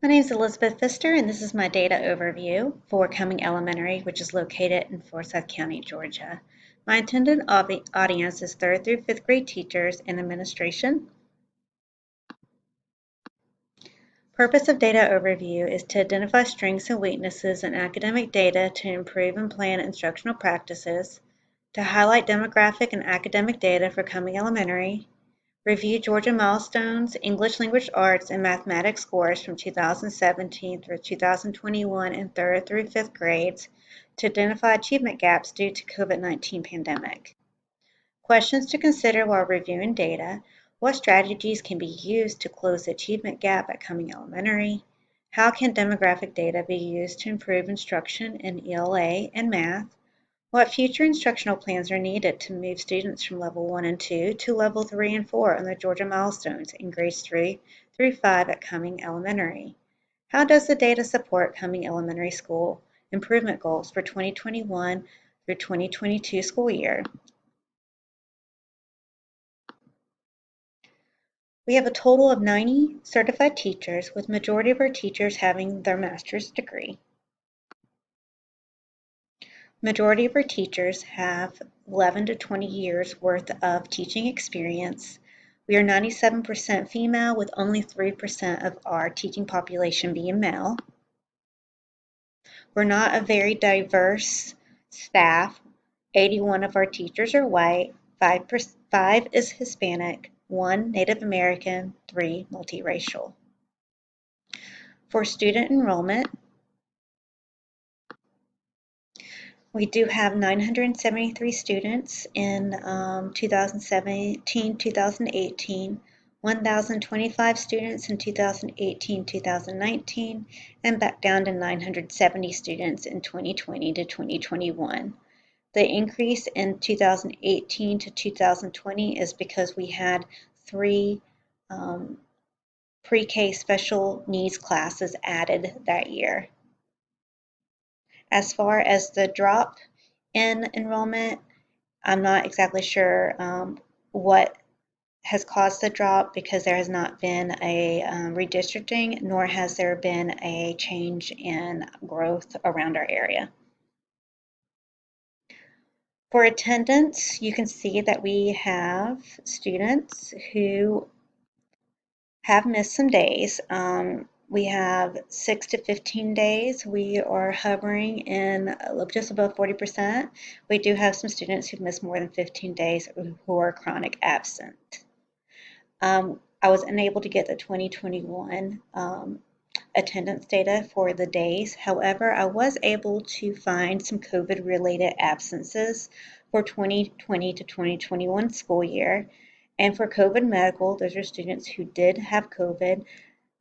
My name is Elizabeth Pfister, and this is my data overview for Cumming Elementary, which is located in Forsyth County, Georgia. My intended audience is 3rd through 5th grade teachers and administration. Purpose of data overview is to identify strengths and weaknesses in academic data to improve and plan instructional practices, to highlight demographic and academic data for Cumming Elementary, review Georgia Milestones, English Language Arts, and Mathematics scores from 2017 through 2021 in 3rd through 5th grades to identify achievement gaps due to COVID-19 pandemic. Questions to consider while reviewing data: what strategies can be used to close the achievement gap at Cumming Elementary? How can demographic data be used to improve instruction in ELA and math? What future instructional plans are needed to move students from level 1 and 2 to level 3 and 4 on the Georgia Milestones in grades 3 through 5 at Cumming Elementary? How does the data support Cumming Elementary School improvement goals for 2021 through 2022 school year? We have a total of 90 certified teachers, with majority of our teachers having their master's degree. Majority of our teachers have 11 to 20 years worth of teaching experience. We are 97% female, with only 3% of our teaching population being male. We're not a very diverse staff. 81 of our teachers are white, 5 is Hispanic, 1 Native American, 3 multiracial. For student enrollment, we do have 973 students in 2017-2018, 1,025 students in 2018-2019, and back down to 970 students in 2020 to 2021. The increase in 2018 to 2020 is because we had 3 pre-K special needs classes added that year. As far as the drop in enrollment, I'm not exactly sure what has caused the drop, because there has not been a redistricting, nor has there been a change in growth around our area. For attendance, you can see that we have students who have missed some days. We have 6 to 15 days. We are hovering in just above 40%. We do have some students who've missed more than 15 days who are chronic absent. I was unable to get the 2021 attendance data for the days. However, I was able to find some COVID-related absences for 2020 to 2021 school year. And for COVID medical, those are students who did have COVID.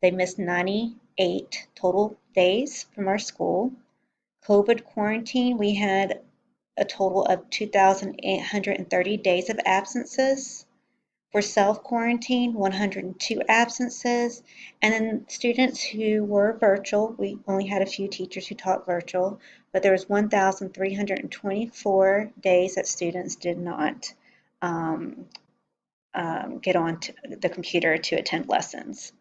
They missed 98 total days from our school. COVID quarantine, we had a total of 2,830 days of absences. For self-quarantine, 102 absences. And then students who were virtual, we only had a few teachers who taught virtual, but there was 1,324 days that students did not get on to the computer to attend lessons.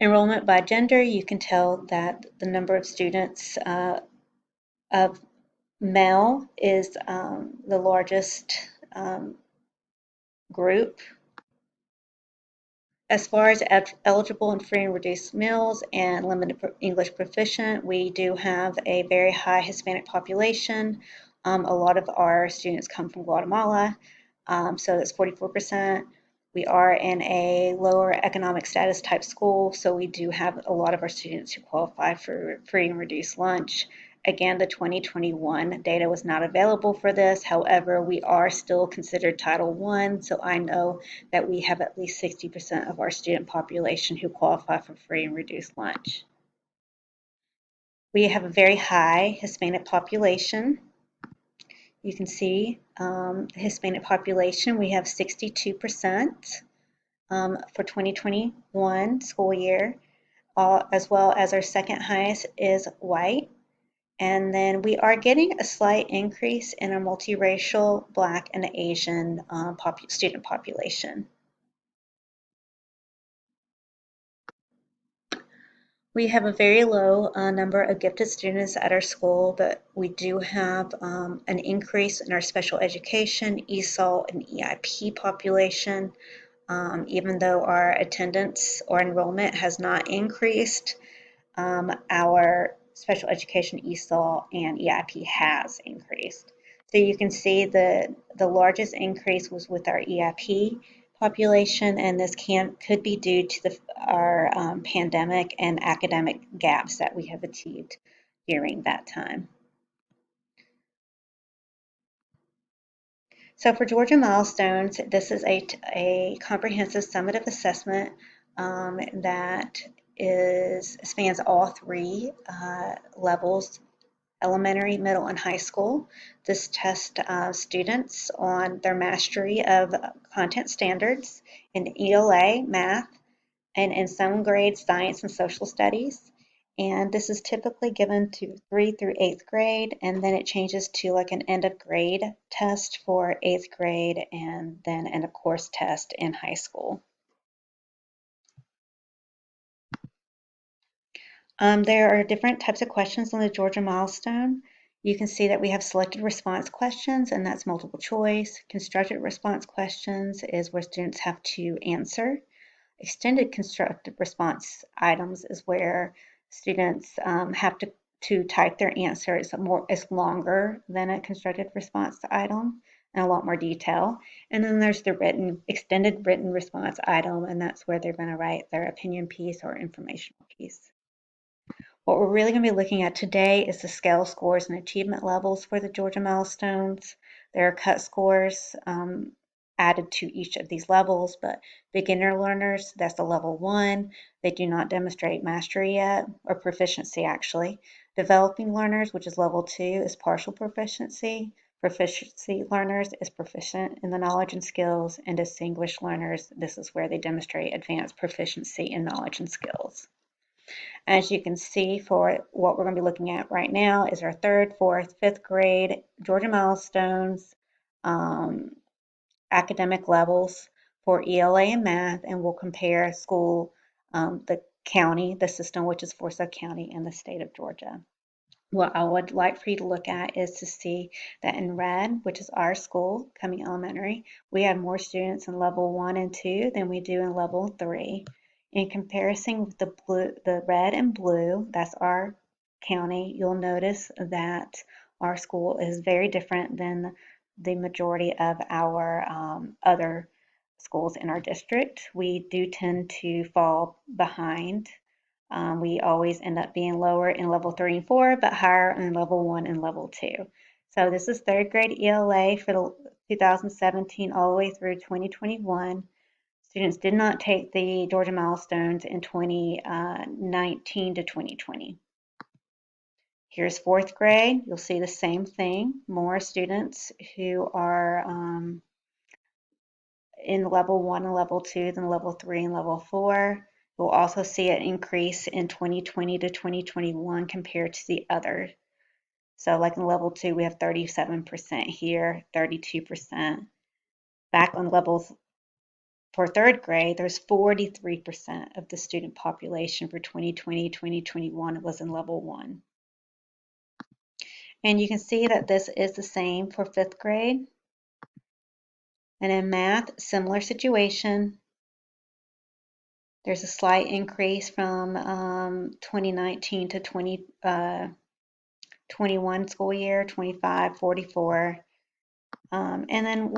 Enrollment by gender, you can tell that the number of students of male is the largest group. As far as eligible and free and reduced meals and limited English proficient, we do have a very high Hispanic population. A lot of our students come from Guatemala, so that's 44%. We are in a lower economic status type school, so we do have a lot of our students who qualify for free and reduced lunch. Again, the 2021 data was not available for this. However, we are still considered Title I, so I know that we have at least 60% of our student population who qualify for free and reduced lunch. We have a very high Hispanic population. You can see the Hispanic population, we have 62% for 2021 school year, as well as our second highest is white. And then we are getting a slight increase in our multiracial, Black, and Asian student population. We have a very low number of gifted students at our school, but we do have an increase in our special education, ESOL, and EIP population. Even though our attendance or enrollment has not increased, our special education ESOL and EIP has increased. So you can see the largest increase was with our EIP population, and this could be due to our pandemic and academic gaps that we have achieved during that time. So for Georgia Milestones, this is a comprehensive summative assessment that spans all three levels: elementary, middle, and high school. This tests students on their mastery of content standards in ELA, math, and in some grades, science and social studies. And this is typically given to 3 through 8th grade, and then it changes to like an end of grade test for 8th grade, and then an of course test in high school. There are different types of questions on the Georgia Milestone. You can see that we have selected response questions, and that's multiple choice. Constructed response questions is where students have to answer. Extended constructed response items is where students have to type their answer. It's longer than a constructed response item and a lot more detail. And then there's the extended written response item, and that's where they're going to write their opinion piece or informational piece. What we're really going to be looking at today is the scale scores and achievement levels for the Georgia Milestones. There are cut scores added to each of these levels, but beginner learners, that's a level 1. They do not demonstrate mastery yet, or proficiency actually. Developing learners, which is level 2, is partial proficiency. Proficiency learners is proficient in the knowledge and skills, and distinguished learners, this is where they demonstrate advanced proficiency in knowledge and skills. As you can see, for what we're going to be looking at right now is our 3rd, 4th, 5th grade Georgia Milestones academic levels for ELA and math, and we'll compare school, the county, the system, which is Forsyth County in the state of Georgia. What I would like for you to look at is to see that in red, which is our school, Cumming Elementary, we have more students in level 1 and 2 than we do in level 3. In comparison with the red and blue, that's our county, you'll notice that our school is very different than the majority of our other schools in our district. We do tend to fall behind. We always end up being lower in level 3 and 4, but higher in level 1 and level 2. So this is 3rd grade ELA for the 2017 all the way through 2021. Students did not take the Georgia Milestones in 2019 to 2020. Here's 4th grade. You'll see the same thing. More students who are in level 1 and level 2 than level 3 and level 4. We'll also see an increase in 2020 to 2021 compared to the other. So like in level 2, we have 37% here, 32%. Back on levels for 3rd grade, there's 43% of the student population for 2020, 2021 was in level 1. And you can see that this is the same for 5th grade. And in math, similar situation. There's a slight increase from 2019 to 2021 school year, 25, 44. And then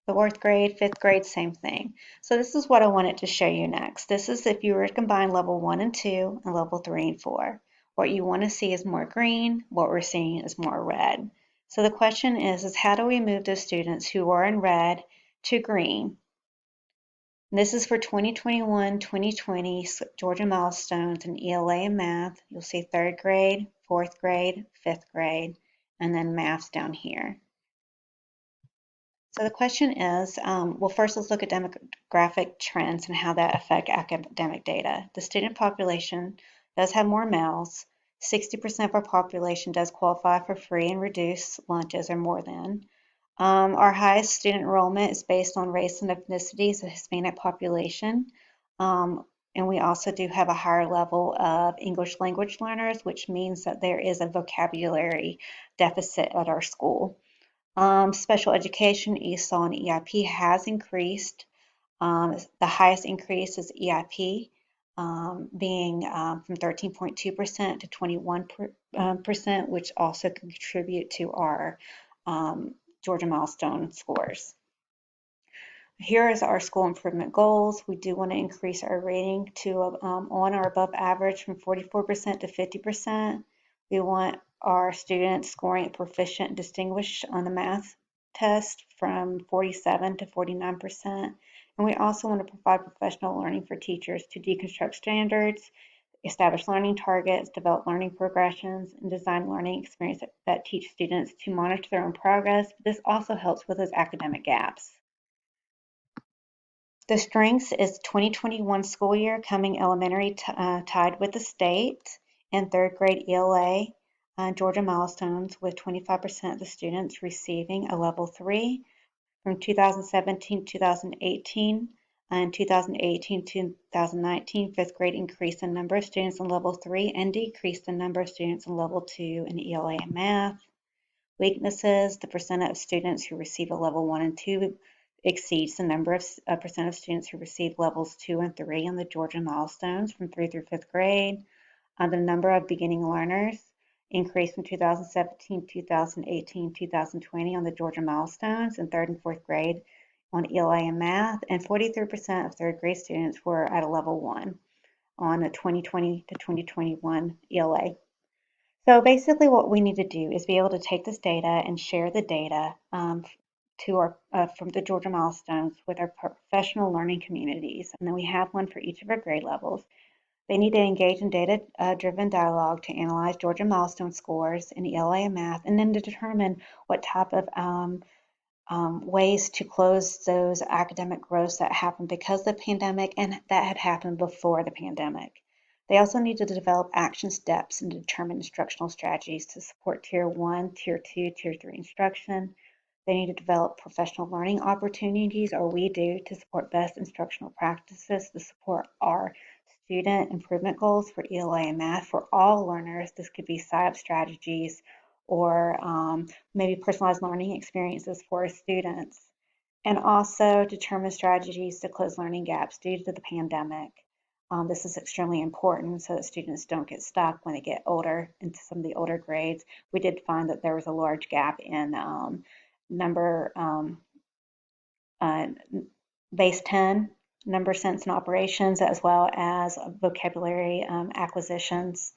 4th grade, 5th grade, same thing. So this is what I wanted to show you next. This is if you were to combine level 1 and 2 and level 3 and 4. What you want to see is more green. What we're seeing is more red. So the question is how do we move those students who are in red to green? This is for 2021, 2020 Georgia Milestones in ELA and math. You'll see 3rd grade, 4th grade, 5th grade, and then maths down here. So the question is, well, first let's look at demographic trends and how that affect academic data. The student population does have more males. 60% of our population does qualify for free and reduced lunches or more than. Our highest student enrollment is based on race and ethnicities, the Hispanic population. And we also do have a higher level of English language learners, which means that there is a vocabulary deficit at our school. Special education, ESOL, and EIP has increased. The highest increase is EIP, being from 13.2% to 21%, which also can contribute to our Georgia Milestone scores. Here is our school improvement goals. We do want to increase our rating to on or above average from 44% to 50%. We want our students scoring at proficient and distinguished on the math test from 47 to 49%. And we also want to provide professional learning for teachers to deconstruct standards, establish learning targets, develop learning progressions, and design learning experiences that teach students to monitor their own progress. This also helps with those academic gaps. The strengths is 2021 school year coming elementary tied with the state, and third grade ELA Georgia Milestones with 25% of the students receiving a level 3 from 2017-2018 and 2018-2019. Fifth grade increased the number of students in level 3 and decreased the number of students in level 2 in ELA and math. Weaknesses, the percent of students who receive a level 1 and 2 exceeds the number of percent of students who receive levels 2 and 3 on the Georgia Milestones from 3 through 5th grade. The number of beginning learners increased from 2017, 2018, 2020 on the Georgia Milestones in 3rd and 4th grade on ELA and math, and 43% of 3rd grade students were at a level 1 on a 2020 to 2021 ELA. So basically what we need to do is be able to take this data and share the data from the Georgia Milestones with our professional learning communities. And then we have one for each of our grade levels. They need to engage in data-driven dialogue to analyze Georgia Milestone scores in ELA and math, and then to determine what type of ways to close those academic growths that happened because of the pandemic and that had happened before the pandemic. They also need to develop action steps and determine instructional strategies to support Tier 1, Tier 2, Tier 3 instruction. They need to develop professional learning opportunities, or we do, to support best instructional practices to support our student improvement goals for ELA and math for all learners. This could be SIOP strategies or maybe personalized learning experiences for students. And also determine strategies to close learning gaps due to the pandemic. This is extremely important so that students don't get stuck when they get older into some of the older grades. We did find that there was a large gap in number base 10, number sense and operations, as well as vocabulary acquisitions.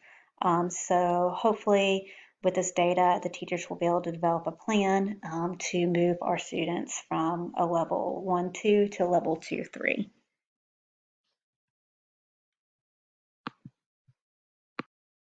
So hopefully with this data, the teachers will be able to develop a plan to move our students from a level 1, 2 to level 2, 3.